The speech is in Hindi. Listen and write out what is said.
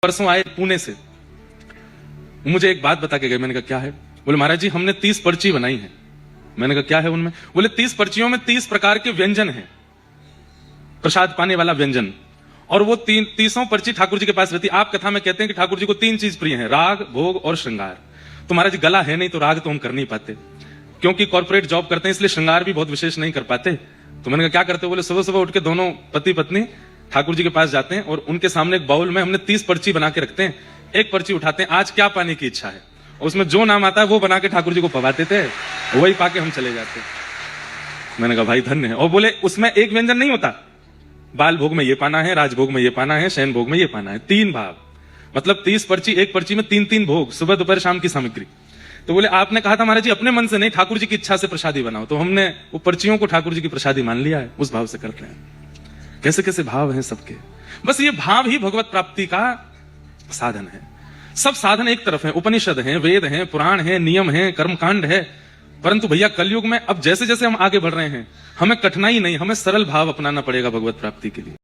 परसों आए पुणे से, मुझे एक बात बता के गए। मैंने कहा क्या है? बोले महाराज जी हमने 30 पर्ची बनाई है। मैंने कहा क्या है उनमें? बोले 30 पर्चियों में 30 प्रकार के व्यंजन हैं, प्रसाद पाने वाला व्यंजन, और वो 30 पर्ची ठाकुर जी के पास रहती। आप कथा में कहते हैं कि ठाकुर जी को 3 चीज प्रिय है, राग, भोग और श्रृंगार। तो महाराज गला है नहीं तो राग तो हम कर नहीं पाते, क्योंकि कॉर्पोरेट जॉब करते हैं, इसलिए श्रृंगार भी बहुत विशेष नहीं कर पाते। तो मैंने कहा क्या करते? बोले सुबह सुबह उठ के दोनों पति पत्नी ठाकुर जी के पास जाते हैं और उनके सामने एक बाउल में हमने 30 पर्ची बना के रखते हैं। एक पर्ची उठाते हैं, आज क्या पाने की इच्छा है, और उसमें जो नाम आता है वो बना के ठाकुर जी को पवाते थे, वही पाके हम चले जाते। मैंने कहा भाई धन्य है। और बोले उसमें एक व्यंजन नहीं होता, बाल भोग में ये पाना है, राजभोग में ये पाना है, शयन भोग में ये पाना है, 3 भाव, मतलब 30 पर्ची, एक पर्ची में 3-3 भोग, सुबह दोपहर शाम की सामग्री। तो बोले आपने कहा था महाराज जी अपने मन से नहीं, ठाकुर जी की इच्छा से प्रसादी बनाओ। तो हमने वो पर्चियों को ठाकुर जी की प्रसादी मान लिया है, उस भाव से करते हैं। कैसे कैसे भाव हैं सबके। बस ये भाव ही भगवत प्राप्ति का साधन है। सब साधन एक तरफ है, उपनिषद हैं, वेद हैं, पुराण हैं, नियम हैं, कर्मकांड है। परंतु भैया कलयुग में अब जैसे जैसे हम आगे बढ़ रहे हैं, हमें कठिनाई नहीं, हमें सरल भाव अपनाना पड़ेगा भगवत प्राप्ति के लिए।